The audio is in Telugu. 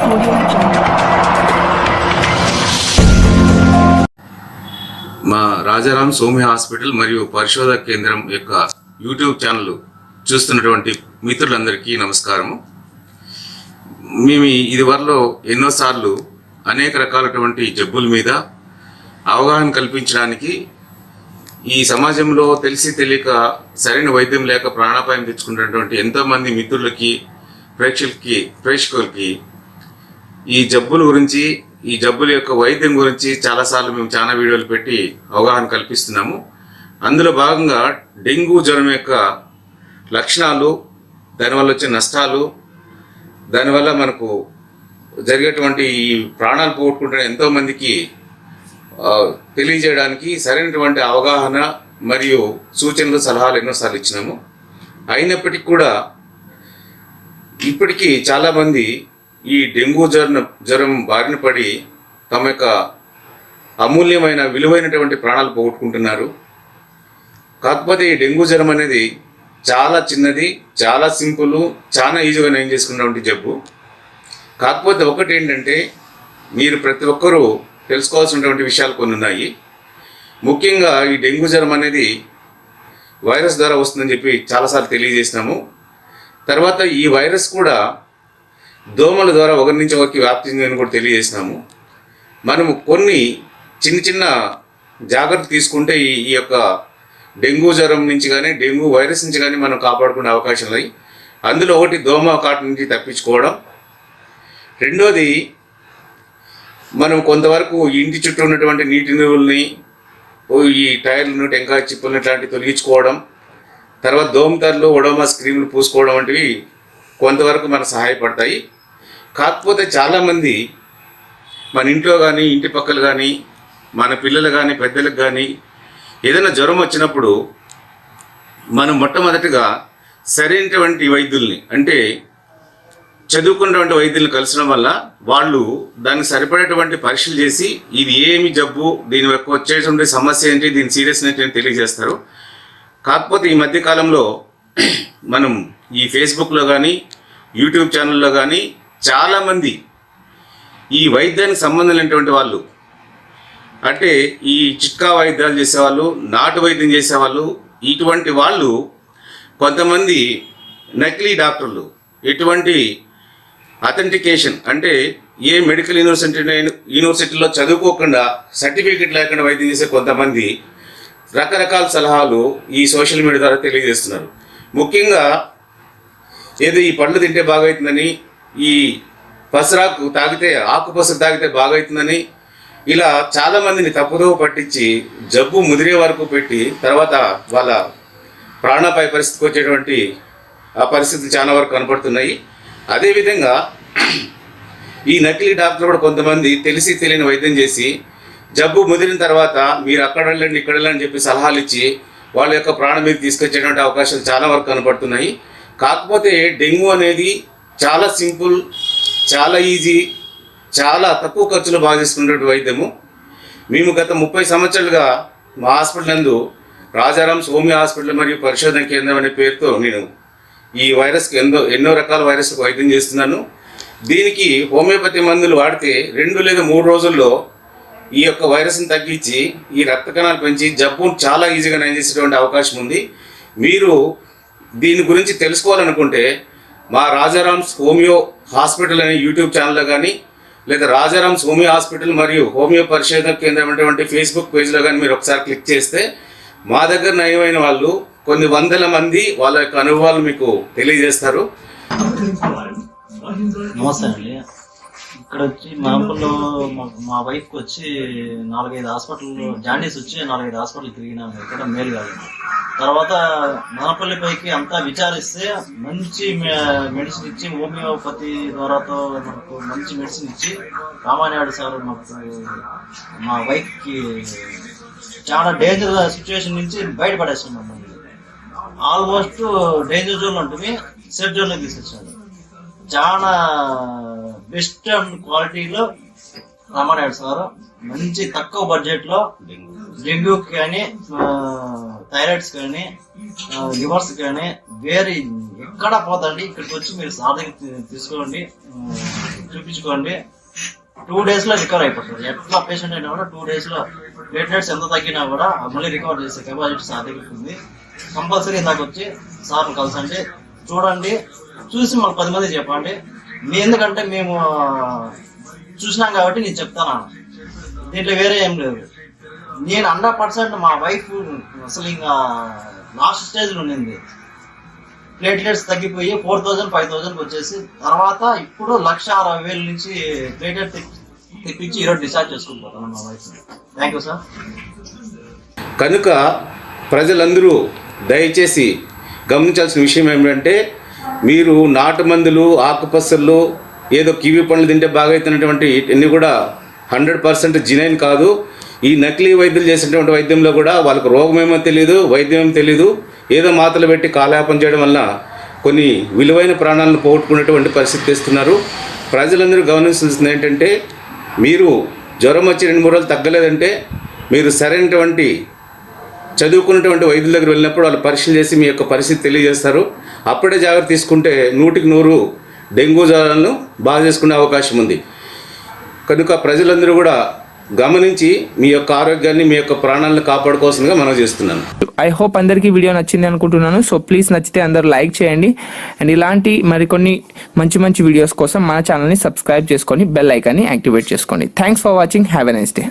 మా రాజారాం సోమి హాస్పిటల్ మరియు పరిశోధక కేంద్రం యొక్క యూట్యూబ్ ఛానల్ చూస్తున్నటువంటి మిత్రులందరికీ నమస్కారము. మేము ఇదివరలో ఎన్నోసార్లు అనేక రకాలటువంటి జబ్బుల మీద అవగాహన కల్పించడానికి ఈ సమాజంలో తెలిసి తెలియక సరైన వైద్యం లేక ప్రాణాపాయం తెచ్చుకున్నటువంటి ఎంతోమంది మిత్రులకి ప్రేక్షకులకి ఈ జబ్బుల గురించి, ఈ జబ్బుల యొక్క వైద్యం గురించి చాలాసార్లు మేము చాలా వీడియోలు పెట్టి అవగాహన కల్పిస్తున్నాము. అందులో భాగంగా డెంగ్యూ జ్వరం యొక్క లక్షణాలు, దానివల్ల వచ్చే నష్టాలు, దానివల్ల మనకు జరిగేటువంటి ఈ ప్రాణాలు పోగొట్టుకుంటున్న ఎంతోమందికి తెలియజేయడానికి సరైనటువంటి అవగాహన మరియు సూచనలు, సలహాలు ఎన్నోసార్లు ఇచ్చినాము. అయినప్పటికీ కూడా ఇప్పటికీ చాలామంది ఈ డెంగ్యూ జ్వరం బారిన పడి తమ యొక్క అమూల్యమైన విలువైనటువంటి ప్రాణాలు పోగొట్టుకుంటున్నారు. కాకపోతే ఈ డెంగ్యూ జ్వరం అనేది చాలా చిన్నది, చాలా సింపుల్, చాలా ఈజీగా నయం చేసుకున్నటువంటి జబ్బు. కాకపోతే ఒకటి ఏంటంటే, మీరు ప్రతి ఒక్కరూ తెలుసుకోవాల్సినటువంటి విషయాలు కొన్ని ఉన్నాయి. ముఖ్యంగా ఈ డెంగ్యూ జ్వరం అనేది వైరస్ ద్వారా వస్తుందని చెప్పి చాలాసార్లు తెలియజేసినాము. తర్వాత ఈ వైరస్ కూడా దోమల ద్వారా ఒకరి నుంచి ఒకరికి వ్యాప్తి చెందని కూడా తెలియజేసినాము. మనము కొన్ని చిన్న చిన్న జాగ్రత్తలు తీసుకుంటే ఈ యొక్క డెంగ్యూ జ్వరం నుంచి కానీ, డెంగ్యూ వైరస్ నుంచి కానీ మనం కాపాడుకునే అవకాశం ఉన్నాయి. అందులో ఒకటి దోమ కాటు నుంచి తప్పించుకోవడం. రెండోది, మనం కొంతవరకు ఇంటి చుట్టూ ఉన్నటువంటి నీటి నిల్వల్ని, ఈ టైర్లను, టెంకాయ చిప్పులను ఇట్లాంటివి తొలగించుకోవడం. తర్వాత దోమతెరలు, ఒడోమాస్ క్రీములు పూసుకోవడం వంటివి కొంతవరకు మనకు సహాయపడతాయి. కాకపోతే చాలామంది మన ఇంట్లో కానీ, ఇంటి పక్కలు కానీ, మన పిల్లలు కానీ, పెద్దలకు కానీ ఏదైనా జ్వరం వచ్చినప్పుడు మనం మొట్టమొదటిగా సరైనటువంటి వైద్యుల్ని, అంటే చదువుకున్నటువంటి వైద్యులను కలిసడం వల్ల వాళ్ళు దానికి సరిపడేటువంటి పరీక్షలు చేసి ఇది ఏమి జబ్బు, దీని యొక్క వచ్చేటువంటి సమస్య ఏంటి, దీని సీరియస్నెస్ ఏంటి తెలియజేస్తారు. కాకపోతే ఈ మధ్యకాలంలో మనం ఈ ఫేస్బుక్లో కానీ, యూట్యూబ్ ఛానల్లో కానీ చాలామంది ఈ వైద్యానికి సంబంధం లేనటువంటి వాళ్ళు, అంటే ఈ చిట్కా వైద్యాలు చేసేవాళ్ళు, నాటు వైద్యం చేసేవాళ్ళు, ఇటువంటి వాళ్ళు కొంతమంది నకిలీ డాక్టర్లు, ఎటువంటి అథెంటికేషన్ అంటే ఏ మెడికల్ యూనివర్సిటీలో చదువుకోకుండా, సర్టిఫికెట్ లేకుండా వైద్యం చేసే కొంతమంది రకరకాల సలహాలు ఈ సోషల్ మీడియా ద్వారా తెలియజేస్తున్నారు. ముఖ్యంగా ఏదో ఈ పండ్లు తింటే బాగవుతుందని, ఈ పసరాకు తాగితే, ఆకుపసరు తాగితే బాగవుతుందని, ఇలా చాలామందిని తప్పుదోవ పట్టించి జబ్బు ముదిరే వరకు పెట్టి తర్వాత వాళ్ళ ప్రాణాపాయ పరిస్థితికి వచ్చేటువంటి ఆ పరిస్థితులు చాలా వరకు కనపడుతున్నాయి. అదేవిధంగా ఈ నకిలీ డాక్టర్ కూడా కొంతమంది తెలిసి తెలియని వైద్యం చేసి జబ్బు ముదిరిన తర్వాత మీరు అక్కడ వెళ్ళండి, ఇక్కడ వెళ్ళండి అని చెప్పి సలహాలు ఇచ్చి వాళ్ళ యొక్క ప్రాణం మీద తీసుకొచ్చేటువంటి అవకాశాలు చాలా వరకు కనపడుతున్నాయి. కాకపోతే డెంగ్యూ అనేది చాలా సింపుల్, చాలా ఈజీ, చాలా తక్కువ ఖర్చులో బాగా చేసుకునేటువంటి వైద్యము. మేము గత 30 సంవత్సరాలుగా మా హాస్పిటల్ నందు రాజారాం సోమి హాస్పిటల్ మరియు పరిశోధన కేంద్రం అనే పేరుతో నేను ఈ వైరస్కి ఎన్నో రకాల వైరస్కి వైద్యం చేస్తున్నాను. దీనికి హోమియోపతి మందులు వాడితే 2 లేదా 3 రోజుల్లో ఈ యొక్క వైరస్ని తగ్గించి ఈ రక్త కణాలు పెంచి జబ్బును చాలా ఈజీగా నయం చేసేటువంటి అవకాశం ఉంది. మీరు దీని గురించి తెలుసుకోవాలనుకుంటే మా రాజారాం హోమియో హాస్పిటల్ అనే యూట్యూబ్ ఛానల్లో కానీ, లేదా రాజారాం హోమియో హాస్పిటల్ మరియు హోమియో పరిశోధన కేంద్రం అనేటువంటి ఫేస్బుక్ పేజ్లో కానీ మీరు ఒకసారి క్లిక్ చేస్తే మా దగ్గర నయమైన వాళ్ళు కొన్ని వందల మంది వాళ్ళ యొక్క అనుభవాలు మీకు తెలియజేస్తారు. నమస్తే అండి. ఇక్కడ వచ్చి మా ఊళ్ళో మా వైఫ్కి వచ్చి 4-5 హాస్పిటల్లో జాండీస్ వచ్చి 4-5 హాస్పిటల్ తిరిగినాము. ఇక్కడ మేలు కాదు. తర్వాత మనపల్లిపైకి అంతా విచారిస్తే మంచి మెడిసిన్ ఇచ్చి, హోమియోపతి ద్వారాతో మనకు మంచి మెడిసిన్ ఇచ్చి రామానాయుడు సార్ మా వైఫ్కి చాలా డేంజర్ సిచ్యువేషన్ నుంచి బయటపడేస్తున్నాం. ఆల్మోస్ట్ డేంజర్ జోన్ ఉంటుంది, సేఫ్ జోన్లో తీసుకొచ్చాడు. చాలా బెస్ట్ అండ్ క్వాలిటీలో రామానాయుడు సార్ మంచి తక్కువ బడ్జెట్లో డెంగ్యూకి కానీ, థైరాయిడ్స్ కానీ, లివర్స్ కానీ వేరే ఎక్కడ పోతండి. ఇక్కడికి వచ్చి మీరు సాధన తీసుకోండి. చూపించుకోండి. 2 days లో రికవర్ అయిపోతారు. ఎట్లా పేషెంట్ అయినా కూడా 2 days లో ప్లేట్లెట్స్ ఎంత తగ్గినా కూడా మళ్ళీ రికవర్ చేసే కెపాసిటీ సార్ దగ్గర ఉంది. కంపల్సరీ ఇందాక వచ్చి సార్ని కలసండి, చూడండి, చూసి మాకు 10 మంది చెప్పండి. మీ ఎందుకంటే మేము చూసినాం కాబట్టి నేను చెప్తాను, దీంట్లో వేరే ఏం లేదు. నేను 100% మా వైఫ్ అసలు ఇంకా లాస్ట్ స్టేజ్లో ఉండింది. ప్లేట్లెట్స్ తగ్గిపోయి 4,000 5,000 వచ్చేసి తర్వాత ఇప్పుడు 1,60,000 నుంచి ప్లేట్లెట్ తెప్పించి ఈరోజు డిశ్చార్జ్ చేసుకుంటున్నాను మా వైఫ్. Thank you sir. కనుక ప్రజలందరూ దయచేసి గమనించాల్సిన విషయం ఏమిటంటే, మీరు నాటు మందులు, ఆకుపసర్లు, ఏదో కివి పండ్లు తింటే బాగా అవుతున్నటువంటి ఇవన్నీ కూడా 100% జినైన్ కాదు. ఈ నకిలీ వైద్యులు చేసినటువంటి వైద్యంలో కూడా వాళ్ళకు రోగమేమో తెలియదు, వైద్యం ఏమో తెలియదు, ఏదో మాతలు పెట్టి కాలయాపన చేయడం వల్ల కొన్ని విలువైన ప్రాణాలను పోగొట్టుకునేటువంటి పరిస్థితి తెస్తున్నారు. ప్రజలందరూ గమనించాల్సింది ఏంటంటే, మీరు జ్వరం వచ్చి 2-3 రోజులు తగ్గలేదంటే మీరు సరైనటువంటి చదువుకున్నటువంటి వైద్యుల దగ్గర వెళ్ళినప్పుడు వాళ్ళు పరీక్షలు చేసి మీ యొక్క పరిస్థితి తెలియజేస్తారు. అప్పుడే జాగ్రత్త తీసుకుంటే 100% డెంగ్యూ జ్వరాలను బాగా చేసుకునే అవకాశం ఉంది. కనుక ప్రజలందరూ కూడా గమనించి మీ యొక్క ఆరోగ్యాన్ని, మీ యొక్క ప్రాణాలను కాపాడుకోవాల్సిందిగా మనం చేస్తున్నాను. ఐ హోప్ అందరికీ వీడియో నచ్చింది అనుకుంటున్నాను. సో ప్లీజ్ నచ్చితే అందరూ లైక్ చేయండి. అండ్ ఇలాంటి మరికొన్ని మంచి వీడియోస్ కోసం మన ఛానల్ని సబ్స్క్రైబ్ చేసుకొని బెల్ ఐకాన్ని యాక్టివేట్ చేసుకోండి. Thanks for watching. Have a nice day.